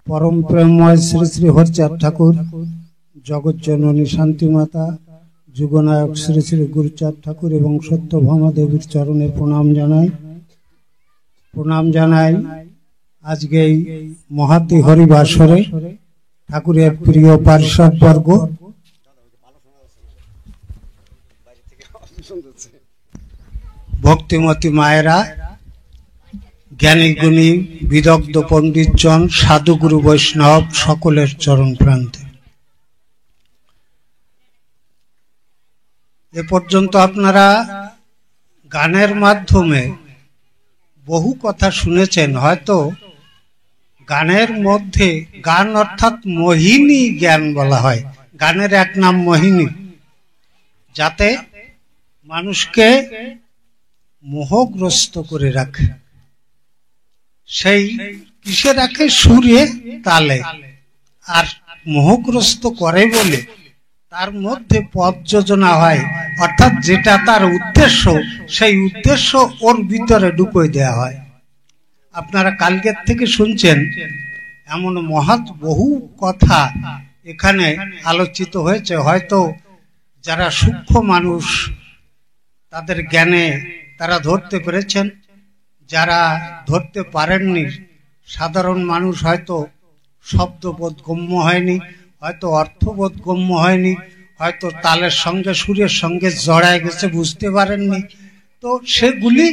परम प्रेममय श्री श्री हरिचाँद ठाकुर, जगत जननी शांति माता, जुगनायक श्री श्री गुरुचाँद ठाकुर एवं सत्यभामा देवीर चरणे प्रणाम जानाई। आज के महाती हरिबासरे ठाकुरेर प्रिय पार्षद वर्ग भक्तिमती मायेरा, ज्ञानी गुणी विदग्ध पंडित जन, साधु गुरु वैष्णव सकलेर चरण प्रान्ते ए पर्यन्त आपनारा गानेर माध्यमे बहु कथा शुनेछेन। हयतो गानेर मध्य गान अर्थात मोहिनी ज्ञान बला हय। गानेर एक नाम मोहिनी, जाते मानुषके मोहग्रस्त करे राखे। সেই কিসে রাখে? সুরে, তালে। আর মোহগ্রস্ত করে বলে তার মধ্যে পদ যোজনা হয়, অর্থাৎ যেটা তার উদ্দেশ্য সেই উদ্দেশ্য ওর ভিতরে ঢুকিয়ে দেওয়া হয়। আপনারা কালকের থেকে শুনছেন, এমন মহৎ বহু কথা এখানে আলোচিত হয়েছে। হয়তো যারা সূক্ষ্ম মানুষ তাদের জ্ঞানে তারা ধরতে পেরেছেন, যারা ধরতে পারেননি সাধারণ মানুষ হয়তো শব্দবোধ গম্য হয়নি, হয়তো অর্থবোধ গম্য হয়নি, হয়তো তালের সঙ্গে সুরের সঙ্গে জড়ায় গেছে, বুঝতে পারেননি। তো সেগুলি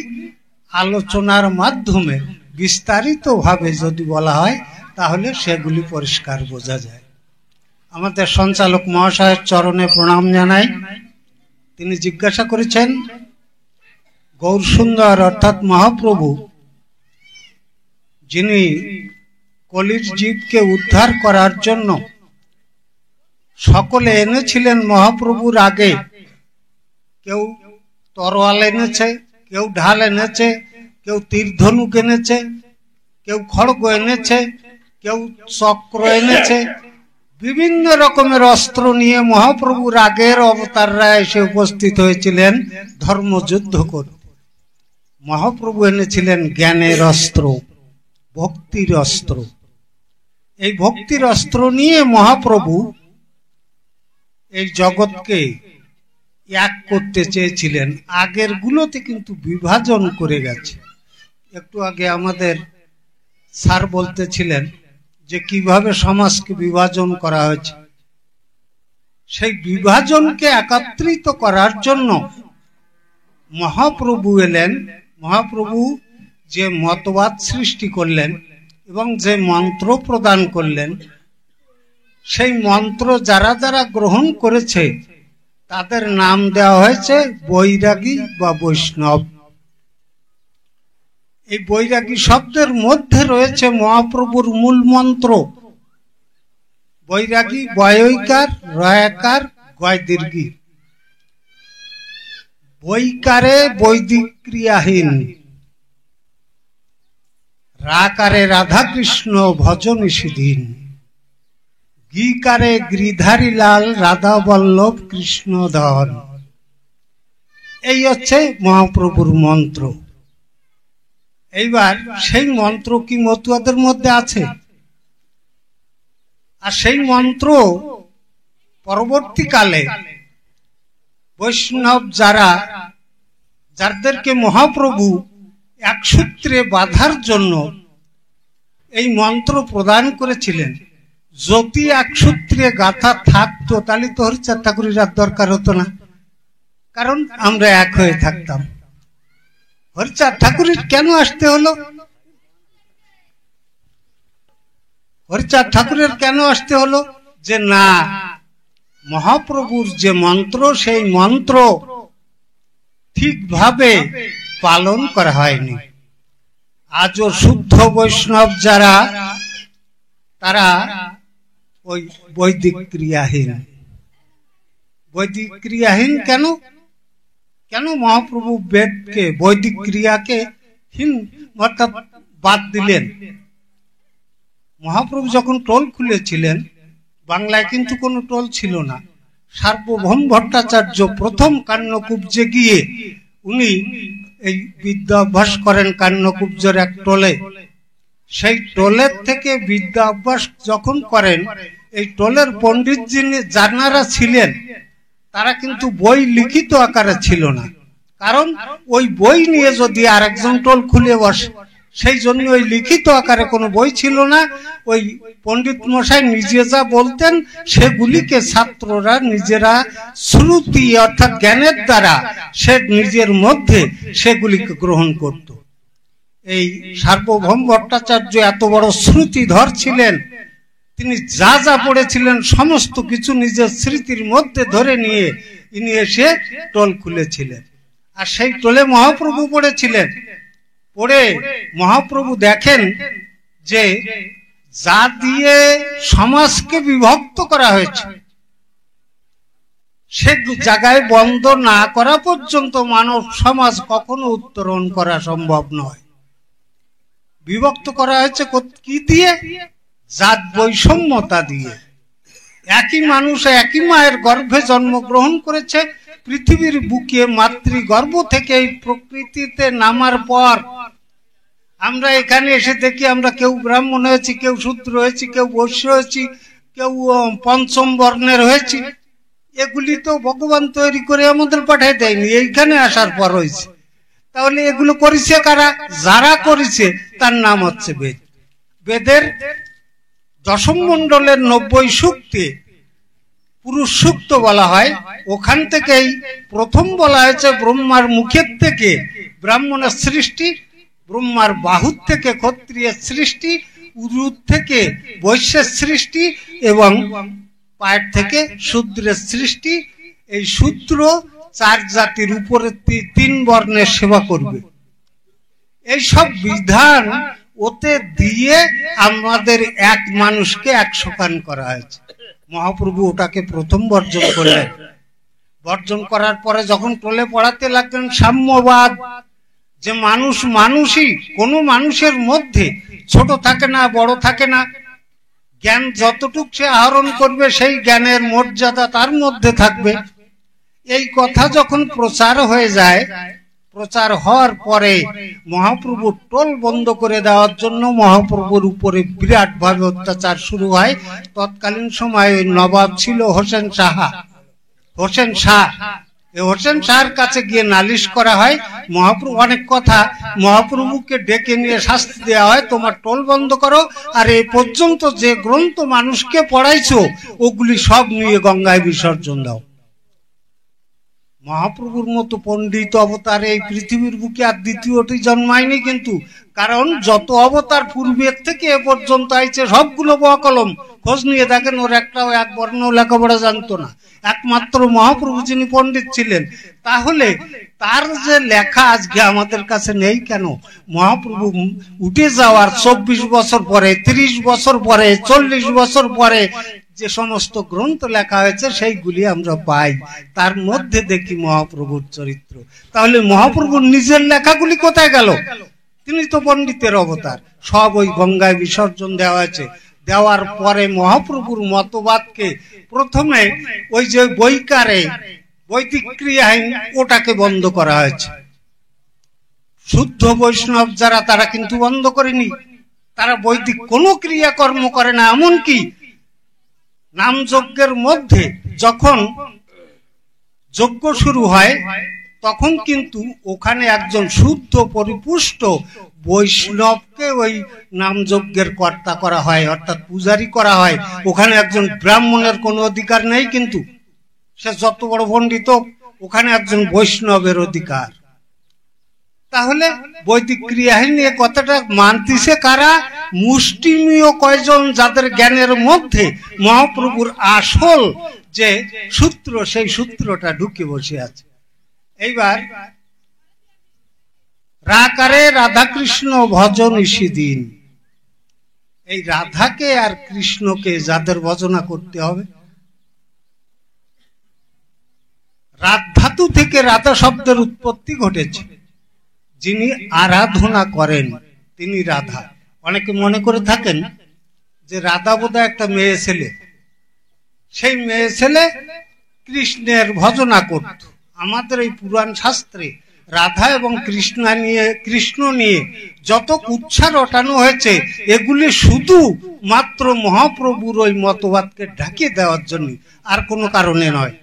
আলোচনার মাধ্যমে বিস্তারিতভাবে যদি বলা হয় তাহলে সেগুলি পরিষ্কার বোঝা যায়। আমাদের সঞ্চালক মহাশয়ের চরণে প্রণাম জানাই। তিনি জিজ্ঞাসা করেছেন, গৌরসুন্দর অর্থাৎ মহাপ্রভু যিনি কলির জীবকে উদ্ধার করার জন্য সকলে এনেছিলেন মহাপ্রভুর আগে। কেউ তরোয়াল এনেছে, কেউ ঢাল এনেছে, কেউ তীর ধনুক এনেছে, কেউ খড়গ এনেছে, কেউ চক্র এনেছে। বিভিন্ন রকমের অস্ত্র নিয়ে মহাপ্রভুর আগের অবতাররা এসে উপস্থিত হয়েছিলেন ধর্মযুদ্ধ করতে। মহাপ্রভু এনেছিলেন জ্ঞানের অস্ত্র, ভক্তির অস্ত্র। এই ভক্তির অস্ত্র নিয়ে মহাপ্রভু এই জগৎকে এক করতে চেয়েছিলেন। আগের গুলোতে কিন্তু বিভাজন করে গেছে। একটু আগে আমাদের স্যার বলতেছিলেন যে কিভাবে সমাজকে বিভাজন করা হয়েছে। সেই বিভাজনকে একত্রিত করার জন্য মহাপ্রভু এলেন। মহাপ্রভু যে মতবাদ সৃষ্টি করলেন এবং যে মন্ত্র প্রদান করলেন, সেই মন্ত্র যারা যারা গ্রহণ করেছে তাদের নাম দেওয়া হয়েছে বৈরাগী বা বৈষ্ণব। এই বৈরাগী শব্দের মধ্যে রয়েছে মহাপ্রভুর মূল মন্ত্র। বৈরাগী বয়ৈকার, রয়াকার, গয় দীর্ঘী। বৈকারে বৈদিক ক্রিয়াহীন, রাকারে রাধা কৃষ্ণ ভজন নিষিদিন, গীকারে গিরিধারী লাল রাধা বল্লভ কৃষ্ণ ধন। এই হচ্ছে মহাপ্রভুর মন্ত্র। এইবার সেই মন্ত্র কি মতুয়াদের মধ্যে আছে? আর সেই মন্ত্র পরবর্তীকালে বৈষ্ণব যারা, যাদেরকে মহাপ্রভু এক সূত্রে বাঁধার জন্য এই মন্ত্র প্রদান করেছিলেন, যদি এক সূত্রে গাথা থাকতো তাহলে তো হরিচাঁদ ঠাকুরের আর দরকার হতো না, কারণ আমরা এক হয়ে থাকতাম। হরিচাঁদ ঠাকুরের কেন আসতে হলো? হরিচাঁদ ঠাকুরের কেন আসতে হলো? যে না, মহাপ্রভুর যে মন্ত্র সেই মন্ত্র ঠিকভাবে পালন করা হয়নি। আজও শুদ্ধ বৈষ্ণব যারা, তারা ওই বৈদিক ক্রিয়াহীন। বৈদিক ক্রিয়াহীন কেন? কেন মহাপ্রভু বেদকে, বৈদিক ক্রিয়াকে হীন অর্থাৎ বাদ দিলেন? মহাপ্রভু যখন টোল খুলেছিলেন, বাংলায় কিন্তু কোনো টোল ছিল না। সার্বভৌম ভট্টাচার্য প্রথম কান্যকুব্জে গিয়ে উনি এই বিদ্যা অভ্যাস করেন কান্যকুব্জের এক টোলে। সেই টোলের থেকে বিদ্যা অভ্যাস যখন করেন, এই টোলের পণ্ডিত যিনি যারা ছিলেন তারা কিন্তু বই লিখিত আকারে ছিল না, কারণ ওই বই নিয়ে যদি আরেকজন টোল খুলে বসে, সেই জন্য ওই লিখিত আকারে কোনো বই ছিল না। ওই পণ্ডিত মশাই নিজে যা বলতেন সেগুলিকে ছাত্ররা নিজেরা শ্রুতি অর্থাৎ জ্ঞানের দ্বারা সে নিজের মধ্যে সেগুলিকে গ্রহণ করত। এই সার্বভৌম ভট্টাচার্য এত বড় শ্রুতিধর ছিলেন, তিনি যা যা পড়েছিলেন সমস্ত কিছু নিজের স্মৃতির মধ্যে ধরে নিয়ে ইনি এসে টোল খুলেছিলেন। আর সেই টোলে মহাপ্রভু পড়েছিলেন। পড়ে মহাপ্রভু দেখেন যে যা দিয়ে সমাজকে বিভক্ত করা হয়েছে সে জায়গায় বন্ধ না করা পর্যন্ত মানব সমাজ কখনো উত্তরণ করা সম্ভব নয়। বিভক্ত করা হয়েছে কি দিয়ে? জাত বৈষম্যতা দিয়ে। একই মানুষ একই মায়ের গর্ভে জন্মগ্রহণ করেছে, পৃথিবীর বুকে মাতৃগর্ভ থেকে এই প্রকৃতিতে নামার পর আমরা এখানে এসে দেখি আমরা কেউ ব্রাহ্মণ হয়েছি, কেউ শূদ্র হয়েছি, কেউ বৈশ্য হয়েছি, কেউ পঞ্চম বর্ণের হয়েছি। এগুলি তো ভগবান তৈরি করে আমাদের পাঠিয়ে দেয়নি, এইখানে আসার পর হয়েছে। তাহলে এগুলো করেছে কারা? যারা করেছে তার নাম হচ্ছে বেদ। বেদের দশম মণ্ডলের 90 সূক্তে পুরুষ সূক্ত বলা হয়। ওখান থেকেই প্রথম বলা হয়েছে ব্রহ্মার মুখের থেকে ব্রাহ্মণের সৃষ্টি, ব্রহ্মার বাহুর থেকে ক্ষত্রিয়ের সৃষ্টি, উরুর থেকে বৈশ্যের সৃষ্টি এবং পায়ের থেকে শূদ্রের সৃষ্টি। এই শূদ্র 4 জাতির উপরে 3 বর্ণের সেবা করবে। এই সব বিধান ওতে দিয়ে আমাদের এক মানুষকে 100 কান করা হয়েছে। মহাপ্রভু ওটাকে প্রথম বর্জন করলেন। বর্জন করার পরে যখন টোলে পড়াতে লাগলেন সাম্যবাদ, যে মানুষ মানুষই, কোনো মানুষের মধ্যে ছোট থাকে না, বড় থাকে না, জ্ঞান যতটুক সে আহরণ করবে সেই জ্ঞানের মর্যাদা তার মধ্যে থাকবে। এই কথা যখন প্রচার হয়ে যায়, প্রচার হওয়ার পরে মহাপ্রভু টোল বন্ধ করে দেওয়ার জন্য মহাপ্রভুর উপরে বিরাট ভাবে অত্যাচার শুরু হয়। তৎকালীন সময়ে নবাব ছিল হোসেন শাহ। হোসেন শাহ, এই হোসেন শাহর কাছে গিয়ে নালিশ করা হয়। মহাপ্রভু অনেক কথা, মহাপ্রভুকে ডেকে নিয়ে শাস্তি দেওয়া হয়, তোমার টোল বন্ধ করো, আর এ পর্যন্ত যে গ্রন্থ মানুষকে পড়াইছো ওগুলি সব নিয়ে গঙ্গায় বিসর্জন দাও। মহাপ্রভুর মতো পণ্ডিত অবতার এই পৃথিবীর বুকে আর দ্বিতীয়টি জন্মায়নি কিন্তু, কারণ যত অবতার পূর্বের থেকে এ পর্যন্ত আইছে সবগুলো বকলম। খোঁজ নিয়ে দেখেন ওর একটাও এক বর্ণ লেখাপড়া জানতো না, একমাত্র মহাপ্রভু যিনি পণ্ডিত ছিলেন। তাহলে তার যে লেখা আজকে আমাদের কাছে নেই কেন? মহাপ্রভু উঠে যাওয়ার 24 বছর পরে, 30 বছর পরে, 40 বছর পরে যে সমস্ত গ্রন্থ লেখা হয়েছে সেইগুলি আমরা পাই, তার মধ্যে দেখি মহাপ্রভুর চরিত্র। তাহলে মহাপ্রভুর নিজের লেখাগুলি কোথায় গেল? তিনি তো পণ্ডিতের অবতার, সব ওই গঙ্গায় বিসর্জন দেওয়া হয়েছে। দেওয়ার পরে মহাপ্রভুর মতবাদকে প্রথমে ওই যে বৈকারে বৈদিক ক্রিয়াহীন ওটাকে বন্ধ করা হয়েছে। শুদ্ধ বৈষ্ণব যারা তারা কিন্তু বন্ধ করেনি, তারা বৈদিক কোনো ক্রিয়াকর্ম করে না। এমনকি নাম যজ্ঞের মধ্যে যখন যজ্ঞ শুরু হয় তখন কিন্তু ওখানে একজন শুদ্ধ পরিপুষ্ট বৈষ্ণবকে ওই নাম যজ্ঞের কর্তা করা হয়, অর্থাৎ পূজারী করা হয়। ওখানে একজন ব্রাহ্মণের কোনো অধিকার নেই, কিন্তু সে যত বড় পণ্ডিত, ওখানে একজন বৈষ্ণবের অধিকার। তাহলে বৈদিক ক্রিয়াহীন এ কথাটা মানতিছে কারা? মুষ্টিমীয় কয়জন, যাদের জ্ঞানের মধ্যে মহাপ্রভুর আসল যে সূত্র, সেই সূত্রটা ঢুকে বসে আছে। এইবার রাকারে রাধা কৃষ্ণ ভজন নিশিদিন, এই রাধাকে আর কৃষ্ণকে যাদের ভজনা করতে হবে, রাধাতু থেকে রাধা শব্দের উৎপত্তি ঘটেছে। যিনি আরাধনা করেন তিনি রাধা। অনেকে মনে করে থাকেন যে রাধা বোধহয় একটা মেয়ে ছেলে, সেই মেয়ে ছেলে কৃষ্ণের ভজনা করত। আমাদের এই পুরাণ শাস্ত্রে রাধা এবং কৃষ্ণ নিয়ে যত কুচ্ছা রটানো হয়েছে এগুলি শুধু মাত্র মহাপ্রভুর ওই মতবাদকে ঢাকিয়ে দেওয়ার জন্য, আর কোনো কারণে নয়।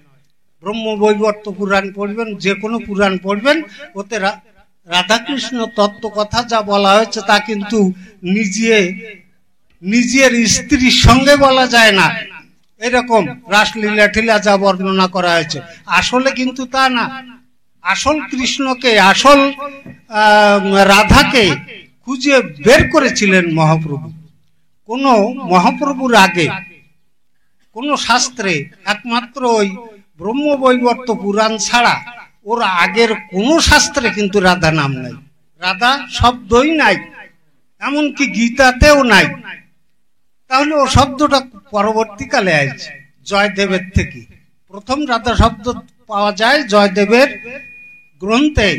ব্রহ্মবৈবর্ত পুরাণ পড়বেন, যে কোনো পুরাণ পড়বেন, ওতে রাধাকৃষ্ণ তত্ত্ব কথা যা বলা হয়েছে তা কিন্তু নিজের স্ত্রীর সঙ্গে বলা যায় না। এরকম রাসলীলা টিলা যা বর্ণনা করা হয়েছে, আসলে কিন্তু তা না। আসল কৃষ্ণকে, আসল রাধাকে খুঁজে বের করেছিলেন মহাপ্রভু। কোন মহাপ্রভুর আগে কোন শাস্ত্রে, একমাত্র ওই ব্রহ্মবৈবর্ত পুরাণ ছাড়া ওর আগের কোন শাস্ত্রে কিন্তু রাধা নাম নাই, রাধা শব্দই নাই, এমনকি গীতাতেও নাই। তাহলে ও শব্দটা পরবর্তীকালে আছে জয়দেবের থেকে। প্রথম রাধা শব্দ পাওয়া যায় জয়দেবের গ্রন্থে।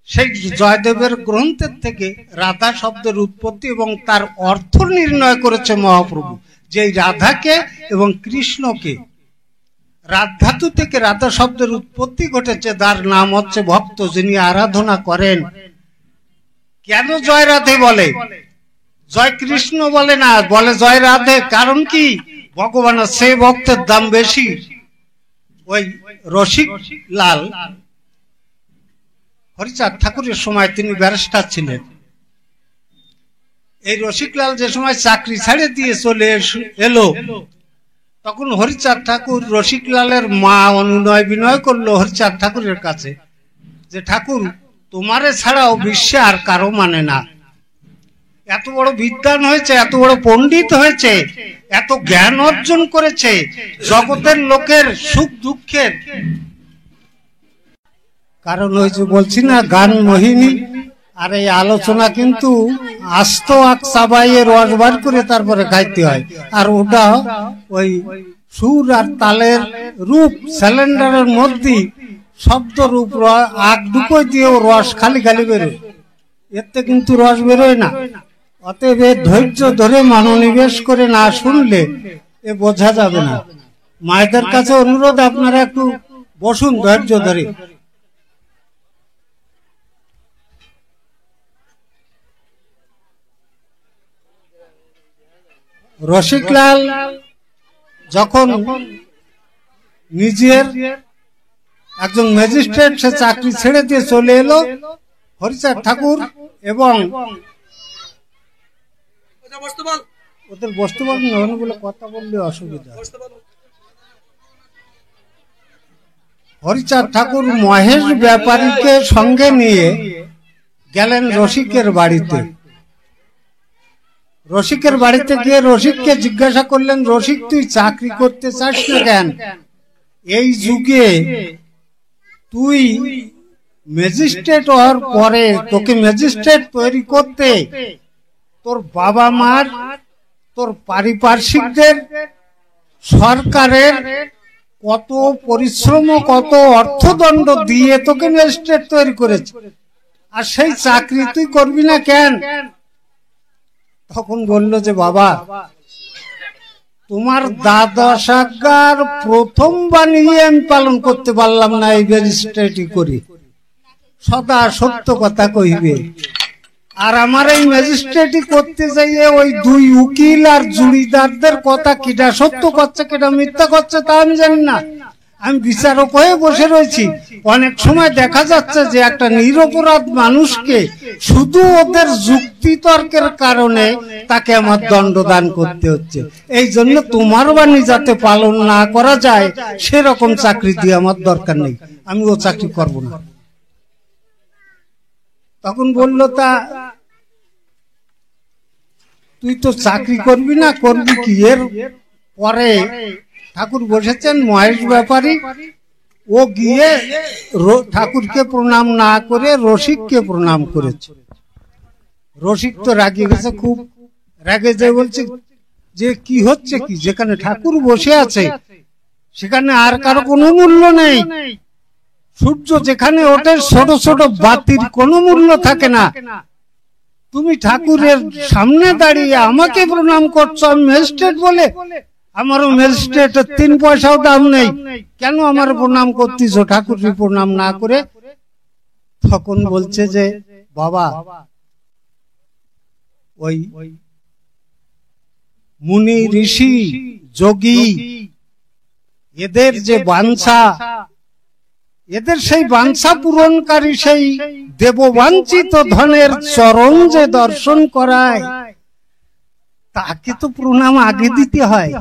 সেই জয়দেবের গ্রন্থের থেকে রাধা শব্দের উৎপত্তি এবং তার অর্থ নির্ণয় করেছে মহাপ্রভু, যে রাধাকে এবং কৃষ্ণকে। রাধাতু থেকে রাধা শব্দের উৎপত্তি ঘটেছে, তার নাম হচ্ছে ভক্ত, যিনি আরাধনা করেন। কেন জয় রাধে বলে, জয় কৃষ্ণ বলে না, বলে জয় রাধে? কারণ কি? ভগবানের সে ভক্তের দাম বেশি। ওই রসিক লাল হরিচাঁদ ঠাকুরের সময় তিনি ব্যারিস্টার ছিলেন। এই রসিকলাল যে সময় চাকরি ছেড়ে দিয়ে চলে এলো, তখন হরিচাঁদ ঠাকুর রসিকলালের মা অনুনয় বিনয় করলো হরিচাঁদ ঠাকুরের কাছে, যে ঠাকুর, তোমারে ছাড়াও বিশ্বে আর কারো মানে না। এত বড় বিদ্বান হয়েছে, এত বড় পণ্ডিত হয়েছে, এত জ্ঞান অর্জন করেছে, জগতের লোকের সুখ দুঃখের কারণ হয়েছে। বলছি না গান মোহিনী। আর এই আলোচনা কিন্তু আস্ত আখ চাবাইয়ে রস বার করে তারপরে খাইতে হয়, আর ওটা ওই সুর আর তালের রূপ সিলিন্ডারের মধ্যে শব্দ রূপ আখ ঢুকোই দিয়েও রস খালি খালি বেরোয়, এতে কিন্তু রস বেরোয় না। অতএব ধৈর্য ধরে মনোনিবেশ করে না শুনলে এ বোঝা যাবে না। মায়েদের কাছে অনুরোধ, আপনারা একটু বসুন ধৈর্য ধরে। রসিকলাল যখন নিজের একজন ম্যাজিস্ট্রেট, সে চাকরি ছেড়ে দিয়ে চলে এলো, হরিচাঁদ ঠাকুর এবং ওদের বসতে পারবেন না বলে কথা বললে অসুবিধা। হরিচাঁদ ঠাকুর মহেশ ব্যাপারীকে সঙ্গে নিয়ে গেলেন রসিকের বাড়িতে। রসিকের বাড়িতে গিয়ে রসিককে জিজ্ঞাসা করলেন, রসিক, তুই চাকরি করতে চাস না কেন? এই যুগে তুই ম্যাজিস্ট্রেট হওয়ার পরে তোকে ম্যাজিস্ট্রেট তৈরি করতে তোর বাবা মার, তোর পারিপার্শ্বিকদের, সরকারের কত পরিশ্রম, কত অর্থদণ্ড দিয়ে তোকে ম্যাজিস্ট্রেট তৈরি করেছে, আর সেই চাকরি তুই করবি না কেন? তখন বলল যে, বাবা, তোমার দ্বাদশ আজ্ঞার প্রথম বাণী আমি পালন করতে পারলাম না, এই ম্যাজিস্ট্রেটই করি, সদা সত্য কথা কইবে। আর আমার এই ম্যাজিস্ট্রেটই করতে যাইয়ে ওই দুই উকিল আর জুড়িদারদের কথা কিটা সত্য করছে কিটা মিথ্যা করছে তা আমি জানি না। আমি বিচারক হয়ে বসে রয়েছি। অনেক সময় দেখা যাচ্ছে যে একটা নিরপরাধ মানুষকে শুধু ওদের যুক্তি তর্কের কারণে তাকে আমার দণ্ডদান করতে হচ্ছে। এই জন্য তোমার বাণী যাতে পালন না করা যায় সেরকম চাকরি দিয়ে আমার দরকার নেই, আমি ও চাকরি করব না। তখন বলল, তা তুই তো চাকরি করবি না, করবি কি? এর পরে ঠাকুর বসেছেন মহেশ ব্যাপারী, ও গিয়ে ঠাকুরকে প্রণাম না করে রসিককে প্রণাম করেছে। রসিক তো রাগে গেছে, খুব রাগে যে বলছে যে কি হচ্ছে কি, যেখানে ঠাকুর বসে আছে সেখানে আর কারো কোনো মূল্য নেই। সূর্য যেখানে ওঠে ছোট ছোট বাতির কোনো মূল্য থাকে না, তুমি ঠাকুরের সামনে দাঁড়িয়ে আমাকে প্রণাম করছো, আমি ম্যাজিস্ট্রেট বলে? আমারও ম্যাজিস্ট্রেটের 3 পয়সাও দাম নেই, কেন আমার প্রণাম করতিস ঠাকুরকে প্রণাম না করে? তখন বলছে যে বাবা, ওই মুনি ঋষি যোগী এদের যে বাঞ্ছা, এদের সেই বাঞ্ছা পূরণকারী সেই দেববাঞ্ছিত ধনের চরণ যে দর্শন করায়, তাকে তো প্রণাম আগে দিতে হয়,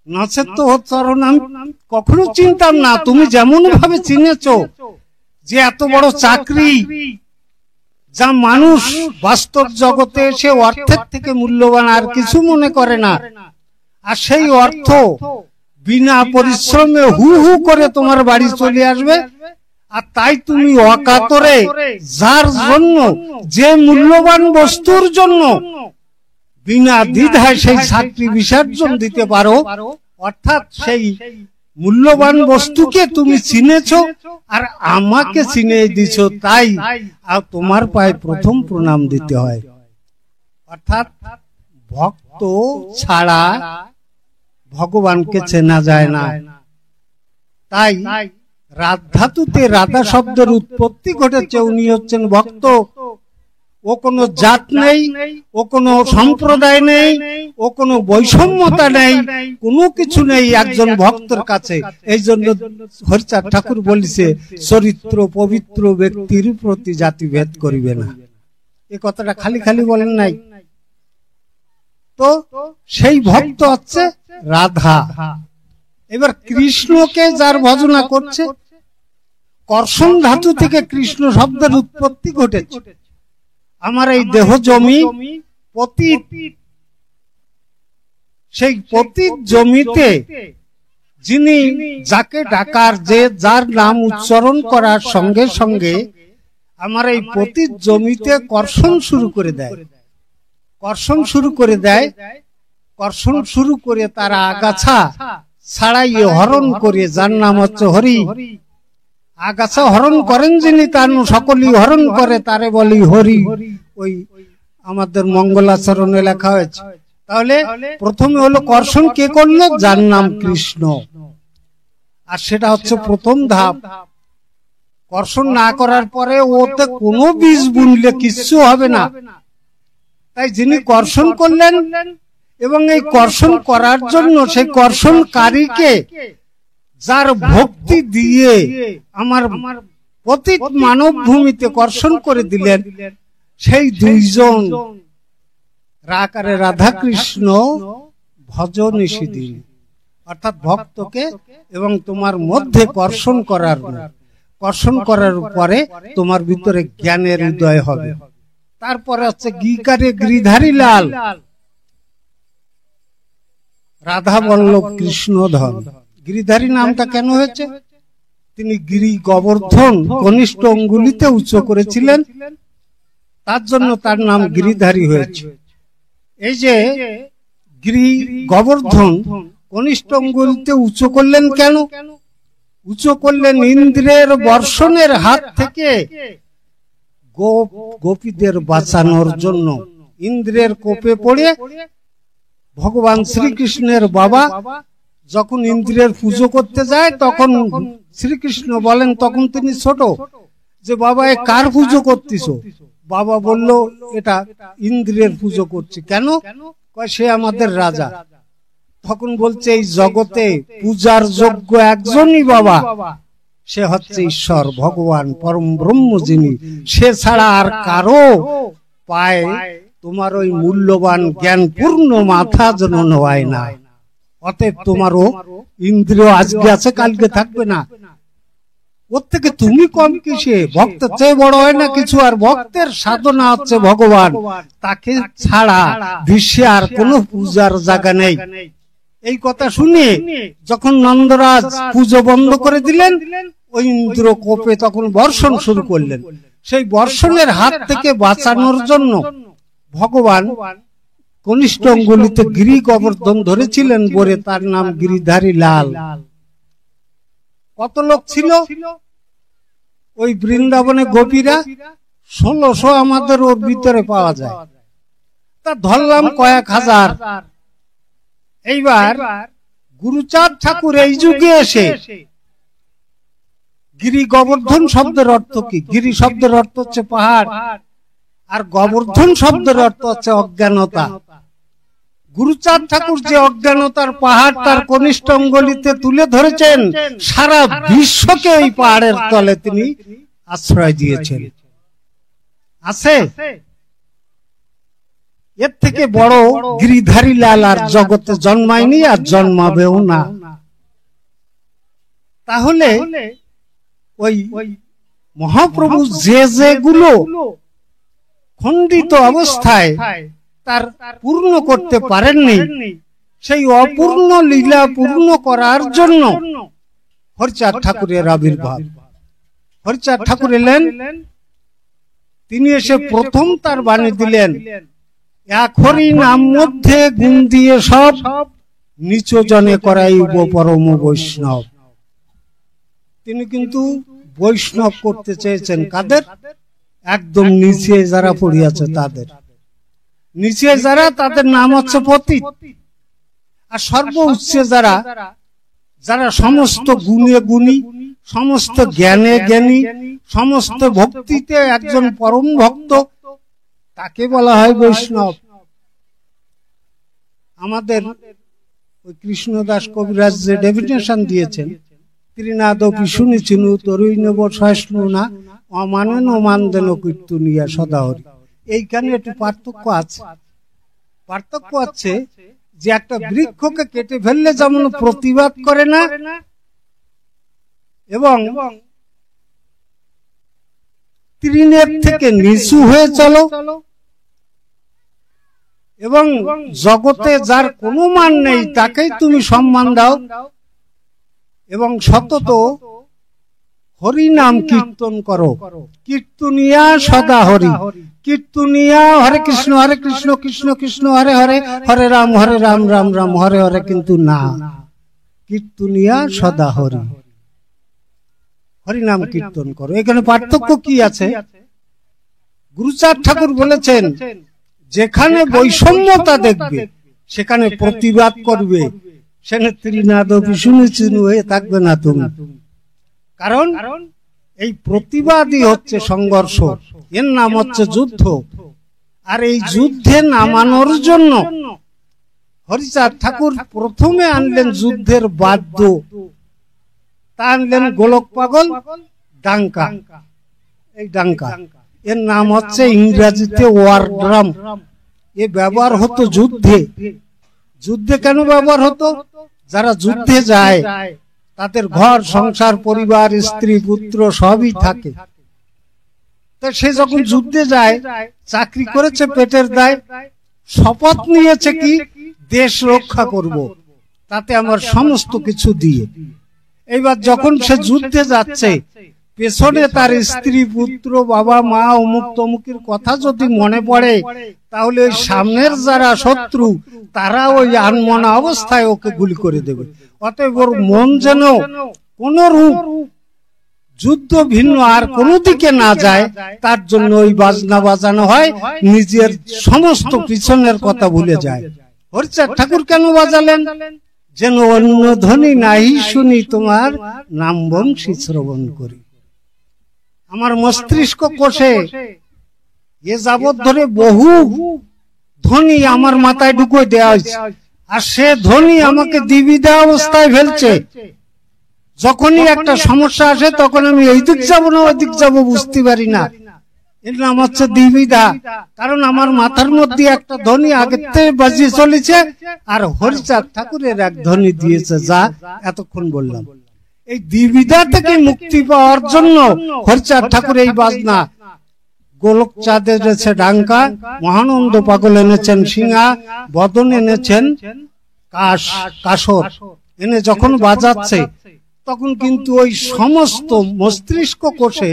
নচেত তো ওর চরণ আমি কখনো চিনতাম না। তুমি যেমন ভাবে চিনেছো যে এত বড় চাকরি, যা মানুষ বাস্তব জগতে এসে অর্থের থেকে মূল্যবান আর কিছু মনে করে না, আর সেই অর্থ বিনা পরিশ্রমে হু হু করে তোমার বাড়ি চলে আসবে, আর তাই তুমি অকাতরে যার জন্য, যে মূল্যবান বস্তুর জন্য বিনা দ্বিধায় সেই চাকরি বিসর্জন দিতে পারো, অর্থাৎ সেই মূল্যবান বস্তুকে তুমি চিনেছো আর আমাকে চিনে দিছো, তাই আর তোমার পায়ে প্রথম প্রণাম দিতে হয়। অর্থাৎ ভক্ত ছাড়া ভগবানকে চেনা যায় না। তাই রাধাতুতে রাধা শব্দের উৎপত্তি ঘটেছে। উনি হচ্ছেন ভক্ত। ও কোনো জাত নেই, ও কোনো সম্প্রদায় নেই, ও কোনো বৈষম্যতা নেই, কোনো কিছু নেই একজন ভক্তের কাছে। এই জন্য হরিচাঁদ ঠাকুর বলিছে, চরিত্র পবিত্র ব্যক্তির প্রতি জাতি ভেদ করিবে না। এ কথাটা খালি খালি বলেন নাই তো। সেই ভক্ত হচ্ছে রাধা। এবার কৃষ্ণকে যার ভজনা করছে, কর্ষণ ধাতু থেকে কৃষ্ণ শব্দের উৎপত্তি ঘটেছে। আমার এই দেহ জমি পতিত, সেই পতিত জমিতে যিনি যাকে ডাকার, যে যার নাম উচ্চারণ করার সঙ্গে সঙ্গে আমার এই পতিত জমিতে কর্ষণ শুরু করে দেয়, কর্ষণ শুরু করে দেয়। কর্ষণ শুরু করে তারা আগাছা ছাড়াইয়ে হরণ করে, যার নাম হচ্ছে হরি। আগাছা হরণ করেন যিনি, তার সকলেই হরণ করে, তারে বলি হরি। ওই আমাদের মঙ্গলাচরণে লেখা হয়েছে। তাহলে প্রথমে হলো কর্ষণ কে করলো? যার নাম কৃষ্ণ। আর সেটা হচ্ছে প্রথম ধাপ। কর্ষণ না করার পরে ওতে কোনো বীজ বুনলে কিচ্ছু হবে না। তাই যিনি কর্ষণ করলেন, এবং এই কর্ষণ করার জন্য সেই কর্ষণকারীকে যার ভক্তি দিয়ে আমার পতিত মানব ভূমিতে কর্ষণ করে দিলেন, সেই দুইজন আকারে রাধা কৃষ্ণ ভজন নিষিদিন। অর্থাৎ ভক্তকে এবং তোমার মধ্যে কর্ষণ করার পরে তোমার ভিতরে জ্ঞানের উদয় হবে। তারপরে হচ্ছে গীকারে গিরিধারী লাল, রাধা বল্লভ কৃষ্ণধন। গিরিধারী নামটা কেন হয়েছে? তিনি গিরি গোবর্ধন কনিষ্ঠ অঙ্গুলিতে উঁচু করেছিলেন, তার জন্য তার নাম গিরিধারী হয়েছে। এই যে গিরি গোবর্ধন কনিষ্ঠ অঙ্গুলিতে উঁচু করলেন কেন? উঁচু করলেন ইন্দ্রের বর্ষণের হাত থেকে গোপীদের বাঁচানোর জন্য। ইন্দ্রের কোপে পড়ে ভগবান শ্রীকৃষ্ণের বাবা যখন ইন্দ্রের পুজো করতে যায়, তখন শ্রীকৃষ্ণ বলেন, তখন তিনি ছোট, যে বাবা এ কার পুজো করতিস? বাবা বলল, এটা ইন্দ্রের পুজো করছি। কেন? সে আমাদের রাজা। তখন বলছে, এই জগতে পূজার যোগ্য একজনই বাবা, সে হচ্ছে ঈশ্বর ভগবান পরম ব্রহ্ম যিনি, সে ছাড়া আর কারো পায় তোমার ওই মূল্যবান জ্ঞান পূর্ণ মাথা যেন হয় না। অতএব তোমারও ইন্দ্রিয় আজকে আছে, কালকে থাকবে না। ওর থেকে তুমি কম কিসে? ভক্তের চেয়ে বড় হয় না কিছু। আর ভক্তের সাধনা হচ্ছে ভগবান, তাকে ছাড়া বিশ্বে আর কোন পূজার জায়গা নেই। এই কথা শুনে যখন নন্দরাজ পুজো বন্ধ করে দিলেন, ওই ইন্দ্র কোপে তখন বর্ষণ শুরু করলেন। সেই বর্ষণের হাত থেকে বাঁচানোর জন্য ভগবান কনিষ্ঠ অঙ্গুলিতে গিরি গোবর্ধন ধরেছিলেন বলে তার নাম গিরিধারী লাল। কত লোক ছিল ওই বৃন্দাবনে? গোপীরা 1600 আমাদের ওর ভিতরে পাওয়া যায়। তা ধরলাম কয়েক হাজার। এইবার গুরুচাঁদ ঠাকুর এই যুগে এসে, গিরি গোবর্ধন শব্দের অর্থ কি? গিরি শব্দের অর্থ হচ্ছে পাহাড়, আর গোবর্ধন শব্দের অর্থ হচ্ছে অজ্ঞানতা। গুরুচাঁদ ঠাকুর যে অজ্ঞানতার পাহাড় তার কনিষ্ঠ অঙ্গুলিতে তুলে ধরেছেন, সারা বিশ্বকে এই পাহাড়ের তলে তিনি আশ্রয় দিয়েছেন। আছে এর থেকে বড় গিরিধারী লাল আর জগতে জন্মায়নি, আর জন্মাবেও না। তাহলে ওই মহাপ্রভু যে যেগুলো খণ্ডিত অবস্থায় তার পূর্ণ করতে পারেননি, সেই অপূর্ণ লীলা পূর্ণ করার জন্য হরিচাঁদ ঠাকুরের আবির্ভাব। হরিচাঁদ ঠাকুর এলেন, তিনি এসে প্রথম তার বাণী দিলেন, এক হরি নাম মধ্যে গুণ দিয়ে সব নিচ জনে করাইব পরম বৈষ্ণব। তিনি কিন্তু বৈষ্ণব করতে চেয়েছেন কাদের? একদম নিচে যারা পড়িয়াছে তাদের। নিচে যারা, তাদের নাম হচ্ছে পতিত। আর সর্ব উচ্চে যারা, যারা সমস্ত গুণে গুণী, সমস্ত জ্ঞানে জ্ঞানী, সমস্ত ভক্তিতে একজন পরম ভক্ত, তাকে বলা হয় বৈষ্ণব। আমাদের ওই কৃষ্ণদাস কবিরাজ যে ডেফিনেশন দিয়েছেন, ত্রিনাদপি শুনিছিনু তরুইনব সহিষ্ণু না অমানেন অমানদেন কীর্তনিয়া সদাহরি। এইখানে একটু পার্থক্য আছে। পার্থক্য আছে যে একটা বৃক্ষকে কেটে ফেললে যেমন প্রতিবাদ করে না, এবং তৃণের থেকে নিচু হয়ে চলো, এবং জগতে যার কোনো মান নেই তাকেই তুমি সম্মান দাও, এবং সতত হরি নাম কীর্তন করো। কীর্তনিয়া সদা হরি, কীর্তনিয়া হরে কৃষ্ণ কৃষ্ণ কৃষ্ণ হরে হরে, হরে রাম রাম রাম হরে হরে, কিন্তু না, কীর্তনিয়া সদা হরি, হরি নাম কীর্তন করো। এখানে পার্থক্য কি আছে? গুরুচাঁদ ঠাকুর বলেছেন, যেখানে বৈষম্যতা দেখবে সেখানে প্রতিবাদ করবে, সেখানে ত্রিনাদপি শুনিছিনু হয়ে থাকবে না তুমি। কারণ এই প্রতিবাদই হচ্ছে সংঘর্ষ, এর নাম হচ্ছে যুদ্ধ। আর এই যুদ্ধে নামানোর জন্য হরিচাঁদ ঠাকুর প্রথমে আনলেন যুদ্ধের বাদ্য, তা আনলেন গোলক পাগল ডাঙ্কা। এই ডাঙ্কা এর নাম হচ্ছে ইংরেজিতে ওয়ার ড্রাম। এ ব্যবহার হতো যুদ্ধে। যুদ্ধে কেন ব্যবহার হতো? যারা যুদ্ধে যায় তাদের ঘর সংসার পরিবার স্ত্রী পুত্র সবই থাকে, তো সে যখন যুদ্ধে যায়, চাকরি করেছে পেটের দায়, শপথ নিয়েছে কি দেশ রক্ষা করব, তাতে আমার সমস্ত কিছু দিয়ে। এইবার যখন সে যুদ্ধে যাচ্ছে, পেছনে তার স্ত্রী পুত্র বাবা মা অমুক তমুকের কথা যদি মনে পড়ে, তাহলে ওই সামনের যারা শত্রু তারা ওই আনমনা অবস্থায় ওকে গুলি করে দেবে। অতএব ওর মন যেন কোন রূপ যুদ্ধ ভিন্ন আর কোন দিকে না যায়, তার জন্য ওই বাজনা বাজানো হয়, নিজের সমস্ত পিছনের কথা ভুলে যায়। হরিচাঁদ ঠাকুর কেন বাজালেন? যেন অন্য ধ্বনি নাহি শুনি তোমার নাম বংশী শ্রবণ করি। আমার মস্তিষ্ক কোষে এ যাবৎ ধরে বহু ধ্বনি আমার মাথায় ঢুকে দেওয়া হয়েছে, আর সে ধ্বনি আমাকে দ্বিবিধা অবস্থায় ফেলছে। যখনই একটা সমস্যা আসে তখন আমি এই দিক যাবো না ওই দিক যাবো বুঝতে পারি না। এর নাম হচ্ছে দ্বিবিধা। কারণ আমার মাথার মধ্যে একটা ধ্বনি আগের থেকে বাজিয়ে চলেছে, আর হরিচাঁদ ঠাকুরের এক ধ্বনি দিয়েছে, যা এতক্ষণ বললাম। এই দ্বিবিধা থেকে মুক্তি পাওয়ার জন্য হরিচাঁদ ঠাকুর এই বাজনা। গোলক চাঁদ এনেছে ডাঙ্কা, মহানন্দ পাগল এনেছেন সিংহা, বদন এনেছেন কাসর, এনে যখন বাজাচ্ছে তখন কিন্তু ওই সমস্ত মস্তিষ্ক কোষে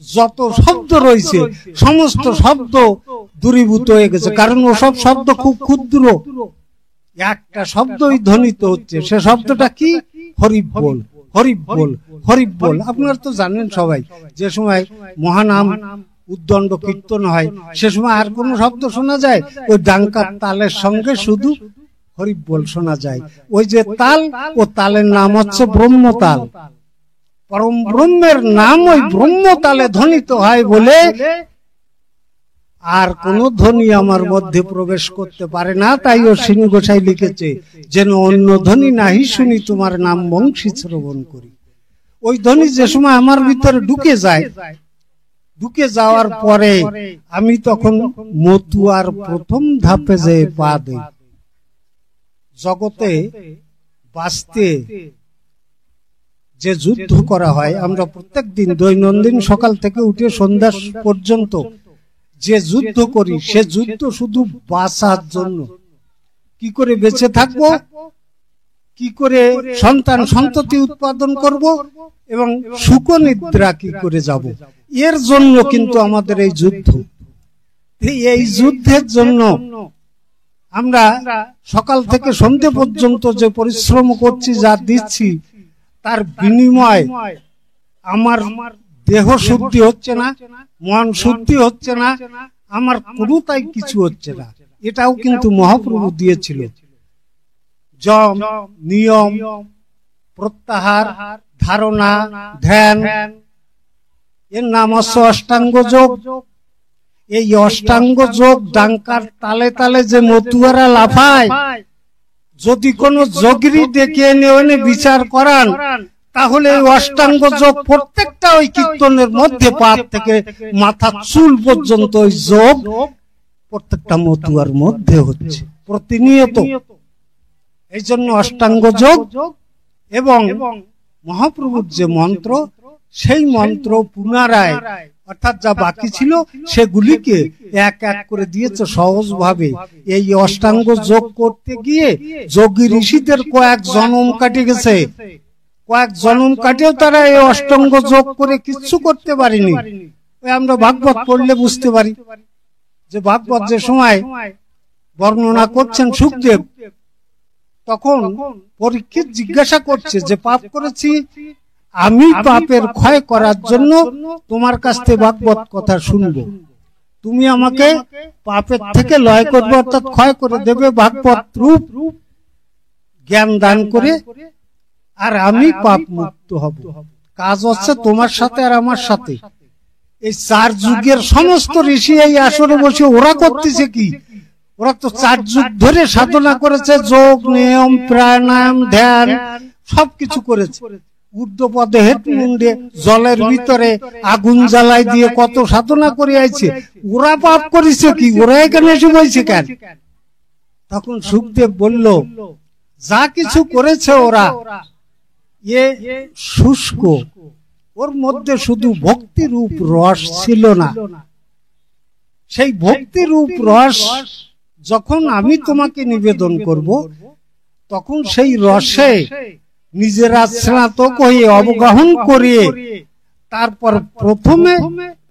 যত শব্দ রয়েছে সমস্ত শব্দ দূরীভূত হয়ে গেছে। কারণ ওসব শব্দ খুব ক্ষুদ্র, একটা শব্দই ধ্বনিত হচ্ছে। সে শব্দটা কি? হরিব বল, হরিব বল, হরিব বল। আপনারা তো জানেন সবাই, যে সময় মহানাম উদ্দণ্ড কীর্তন হয় সে সময় আর কোন শব্দ শোনা যায়? ওই ডাঙ্কার তালের সঙ্গে শুধু হরিবোল শোনা যায়। ওই যে তাল, ও তালের নাম হচ্ছে ব্রহ্মতাল। পরম ব্রহ্মের নাম ওই ব্রহ্মতালে ধ্বনিত হয় বলে আর কোন ধ্বনি আমার মধ্যে প্রবেশ করতে পারে না। তাই অশ্বিনী গোসাই লিখেছে, যেন অন্য ধ্বনি নাহি শুনি তোমার নাম বংশী শ্রবণ করি। ওই ধ্বনি যে সময় আমার ভিতরে ঢুকে যায়, ঢুকে যাওয়ার পরে আমি তখন মতুয়ার প্রথম ধাপে যে পা দিই। জগতে বাঁচতে যে যুদ্ধ করা হয়, আমরা প্রত্যেক দিন দৈনন্দিন সকাল থেকে উঠে সন্ধ্যা পর্যন্ত যে যুদ্ধ করি, সে যুদ্ধ শুধু বাঁচার জন্য। কি করে বেঁচে থাকবো, কি করে সন্তান সন্ততি উৎপাদন করব, এবং সুখনিদ্রা কি করে যাব, এর জন্য কিন্তু আমাদের এই যুদ্ধ। এই যুদ্ধের জন্য আমরা সকাল থেকে সন্ধ্যে পর্যন্ত যে পরিশ্রম করছি, যা দিচ্ছি, তার বিনিময় আমার দেহ শুদ্ধি হচ্ছে না, মন শুদ্ধি হচ্ছে না, আমার কোনোটাই কিছু হচ্ছে না। এটাও কিন্তু মহাপ্রভু দিয়েছিল। যম, নিয়ম, প্রত্যাহার, ধারণা, ধ্যান, এর নাম হচ্ছে অষ্টাঙ্গ যোগ। এই অষ্টাঙ্গ যোগ ডাঙ্কার তালে তালে যে মতুয়ারা লাফায়, যদি কোন যোগীরই ডেকে এনে বিচার করান, তাহলে অষ্টাঙ্গ যোগ প্রত্যেকটা ওই কীর্তনের মধ্যে পা থেকে মাথা চুল পর্যন্ত ওই যোগ প্রত্যেকটা মতুয়ার মধ্যে হচ্ছে প্রতিনিয়ত। এই জন্য অষ্টাঙ্গ যোগ এবং মহাপ্রভুর যে মন্ত্র, সেই মন্ত্র পুনরায়, অর্থাৎ যা বাকি ছিল সেগুলিকে এক এক করে দিয়েছে সহজভাবে। এই অষ্টাঙ্গ যোগ করতে গিয়ে যোগী ঋষিদের কয়েক জন্ম কাটে গেছে, কয়েক জন্ম কাটেও তারা এই অষ্টাঙ্গ যোগ করে কিচ্ছু করতে পারেনি। আমরা ভাগবত পড়লে বুঝতে পারি যে ভাগবত যে সময় বর্ণনা করছেন সুখদেব, তখন পরীক্ষিত জিজ্ঞাসা করছে যে পাপ করেছি আমি, পাপের ক্ষয় করার জন্য তোমার কাছ থেকে ভাগবত কথা শুনবো, তুমি আমাকে পাপের থেকে লয় করবে, অর্থাৎ ক্ষয় করে দেবে ভাগবত রূপ জ্ঞান দান করে, আর আমি পাপ মুক্ত হব। কাজ হচ্ছে তোমার সাথে আর আমার সাথে। এই চার যুগের সমস্ত ঋষি এই আসরে বসে ওরা করতেছে কি? ওরা তো 4 যুগ ধরে সাধনা করেছে, যোগ, নিয়ম, প্রাণায়াম, ধ্যান সবকিছু করেছে। ঊর্ধ্বপদে হেঁটে মুন্ডে জলের ভিতরে আগুন জ্বালাই দিয়ে কত সাধনা করে আইছে। ওরা পাপ করেছে কি? ওরা এখানে এসে বলছে কেন? তখন সুখদেব বলল, যা কিছু করেছে ওরা এ শুষ্ক, ওর মধ্যে শুধু ভক্তি রূপ রস ছিল না। সেই ভক্তি রূপ রস যখন আমি তোমাকে নিবেদন করব, তখন সেই রসে নিজেরা স্নাতক হয়ে অবগাহন করে তারপর প্রথমে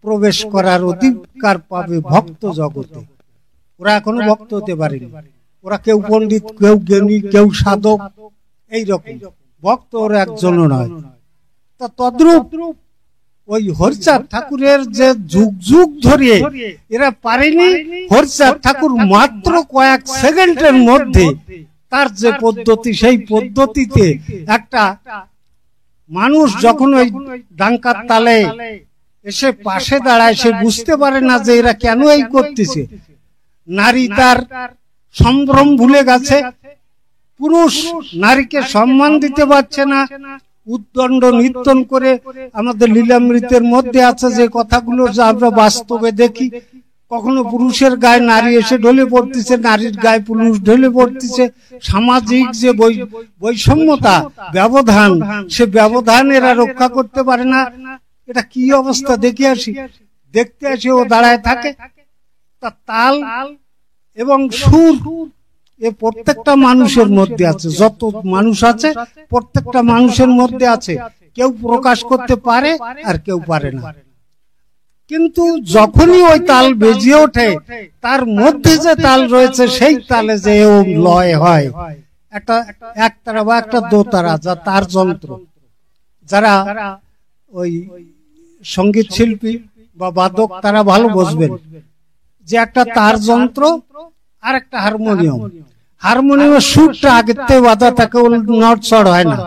প্রবেশ করার অধিকার পাবে ভক্ত জগতে। ওরা এখনো ভক্ত হতে পারেনি। ওরা কেউ পণ্ডিত, কেউ জ্ঞানী, কেউ সাধক, এইরকম ভক্ত ওরা একজনও নয়। তা তদ্রূপ ওই হরিচাঁদ ঠাকুরের যে যুগ যুগ ধরে এরা পারেনি, হরিচাঁদ ঠাকুর মাত্র কয়েক সেকেন্ডের মধ্যে তার যে পদ্ধতি, সেই পদ্ধতিতে একটা মানুষ যখন ওই ডাঙ্কার তালে এসে পাশে দাঁড়ায়, সে বুঝতে পারে না যে এরা কেন এই করতেছে। নারী তার সম্ভ্রম ভুলে গেছে, পুরুষ নারীকে সম্মান দিতে পারছে না, উদ্দণ্ড নির্তন করে আমাদের লীলামৃতের মধ্যে আছে যে কথাগুলো যা আমরা বাস্তবে দেখি। কখনো পুরুষের গায়ে নারী এসে ঢলে পড়তেছে, নারীর গায়ে পুরুষ ঢলে পড়তেছে। সামাজিক যে বৈষম্যতা, ব্যবধান, সে ব্যবধান এরা রক্ষা করতে পারে না। এটা কি অবস্থা দেখে আসি, দেখতে আসি ও দাঁড়ায় থাকে। তা তাল এবং সুর এ প্রত্যেকটা মানুষের মধ্যে আছে, যত মানুষ আছে প্রত্যেকটা মানুষের মধ্যে আছে। কেউ প্রকাশ করতে পারে আর কেউ পারে না। কিন্তু যখনই ওই তাল বেজে ওঠে, তার মধ্যে যে তাল রয়েছে সেই তালে যে লয় হয়, একটা একতারা বা একটা দোতারা, যা তার যন্ত্র। যারা ওই সঙ্গীত শিল্পী বা বাদক তারা ভালো বুঝবেন যে একটা তার যন্ত্র আর একটা হারমোনিয়াম। হারমোনিয়ামের সুরটা আগের থেকে বাধা থাকে, নড়চড় হয় না।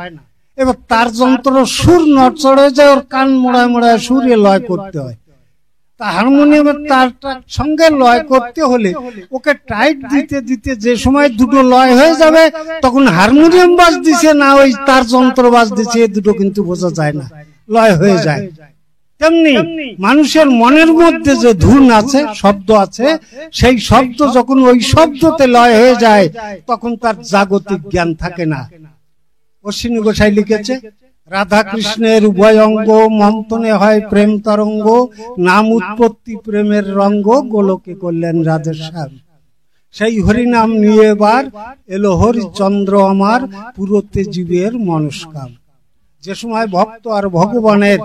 এবার তার যন্ত্র সুর নড়চড় হয়ে যায়, ওর কান মোড়ায় মোড়ায় সুরে লয় করতে হয়। তা হারমোনিয়ামের তারটার সঙ্গে লয় করতে হলে ওকে টাইট দিতে দিতে যে সময় দুটো লয় হয়ে যাবে, তখন হারমোনিয়াম বাজ দিছে না ওই তার যন্ত্র বাজ দিছে, এ দুটো কিন্তু বোঝা যায় না, লয় হয়ে যায়। তেমনি মানুষের মনের মধ্যে যে ধুন আছে, শব্দ আছে, সেই শব্দ যখন ওই শব্দতে লয় হয়ে যায়, তখন তার জাগতিক জ্ঞান থাকে না। অশ্বিনী গোসাই লিখেছে, রাধা কৃষ্ণের উভয় অঙ্গ মন্থনে হয় প্রেম তরঙ্গ, নাম উৎপত্তি প্রেমের রঙ্গ, গোলকে করলেন রাধেশ্যাম। সেই হরিনাম নিয়ে এবার এলো হরিচন্দ্র আমার, পুরোতে জীবের মনস্কাম। যে সময় ভক্ত আর ভগবানের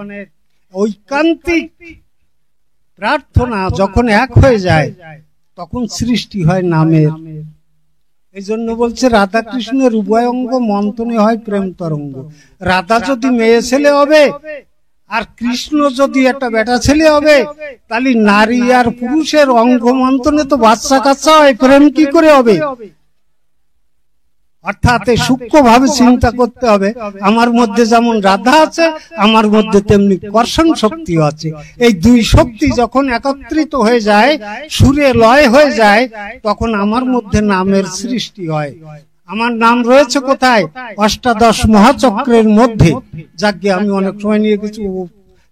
ঐকান্তিক প্রার্থনা যখন এক হয়ে যায়, তখন সৃষ্টি হয় নামের। এই জন্য বলছে রাধা কৃষ্ণের উভয় অঙ্গ মন্থনে হয় প্রেম তরঙ্গ। রাধা যদি মেয়ে ছেলে হবে আর কৃষ্ণ যদি একটা বেটা ছেলে হবে, তাহলে নারী আর পুরুষের অঙ্গ মন্থনে তো বাচ্চা কাচ্চা হয়, প্রেম কি করে হবে? অর্থাৎ সূক্ষ্ম ভাবে চিন্তা করতে হবে, আমার মধ্যে যেমন রাধা আছে, আমার মধ্যে তেমনি কর্ষণ শক্তি আছে। এই দুই শক্তি যখন একত্রিত হয়ে যায়, সুরে লয় হয়ে যায়, তখন আমার মধ্যে নামের সৃষ্টি হয়। আমার নাম রয়েছে কোথায়? অষ্টাদশ মহাচক্রের মধ্যে। যাকে আমি অনেক সময় নিয়ে কিছু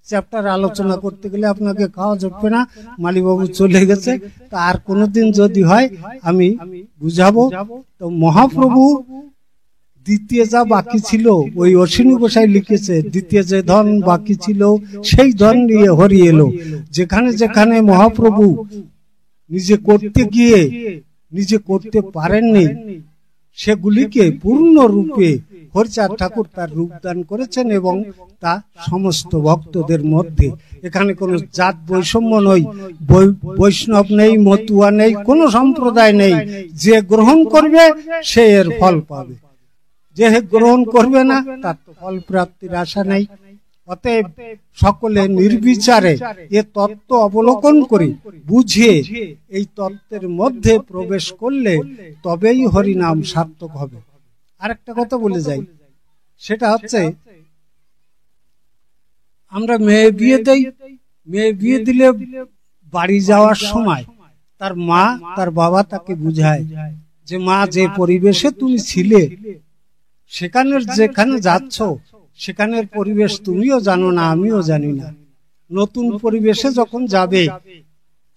চ্যাপ্টার আলোচনা করতে গেলে আপনাকে খাওয়া যাবে না, মালিবাবু চলে গেছে। আর কোনোদিন যদি হয় আমি বুঝাবো। তো মহাপ্রভু দ্বিতীয় যা বাকি ছিল, ওই অশ্বিনী গোসাই লিখেছে, দ্বিতীয় যে ধন বাকি ছিল সেই ধন নিয়ে হরি এলো। যেখানে যেখানে মহাপ্রভু নিজে করতে গিয়ে নিজে করতে পারেননি, সেগুলিকে পূর্ণ রূপে হরিচাঁদ ঠাকুর তার রূপদান করেছেন, এবং তা সমস্ত ভক্তদের মধ্যে। এখানে কোনো জাত বৈষম্য নয়, বৈষ্ণব নেই, মতুয়া নেই, কোনো সম্প্রদায় নেই। যে গ্রহণ করবে সে এর ফল পাবে, যে গ্রহণ করবে না তার ফল প্রাপ্তির আশা নেই। অতএব সকলে নির্বিচারে এ তত্ত্ব অবলোকন করে বুঝে এই তত্ত্বের মধ্যে প্রবেশ করলে তবেই হরিনাম সার্থক হবে। আরেকটা কথা বলে যাই, সেটা হচ্ছে আমরা মেয়ে বিয়ে দেই, মেয়ে বিয়ে দিলে বাড়ি যাওয়ার সময় তার মা তার বাবা তাকে বুঝায় যে মা, যে পরিবেশে তুমি ছিলে, সেখানের যেখানে যাচ্ছ সেখানের পরিবেশ তুমিও জানো না, আমিও জানি না। নতুন পরিবেশে যখন যাবে,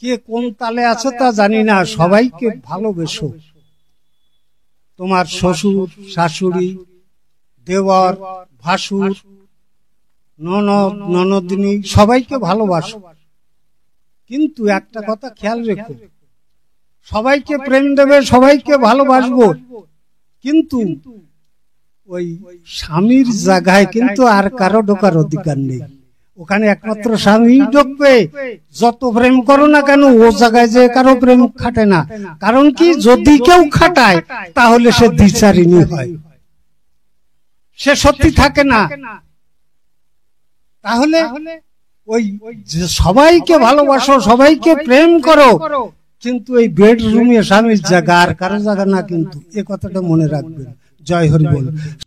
কে কোন তালে আছে তা জানি না, সবাইকে ভালোবেসো। তোমার শ্বশুর, শাশুড়ি, দেওর, ভাসুর, ননদ, ননদিনী সবাইকে ভালোবাসো। কিন্তু একটা কথা খেয়াল রেখো, সবাইকে প্রেম দেবে, সবাইকে ভালোবাসবো, কিন্তু ওই স্বামীর জায়গায় কিন্তু আর কারো ঢোকার অধিকার নেই। ওখানে একমাত্র স্বামী ঢুকবে। যত প্রেম করো না কেন, ও জায়গায় যে কারো প্রেম খাটে না। কারণ কি, যদি কেউ খাটায় তাহলে সে দ্বিচারিণী হয়, সে সত্যি থাকে না। তাহলে ওই সবাইকে ভালোবাসো, সবাইকে প্রেম করো, কিন্তু এই বেডরুমে স্বামীর জায়গা আর কারো জায়গা না, কিন্তু এ কথাটা মনে রাখবেন। জয় হরি বল।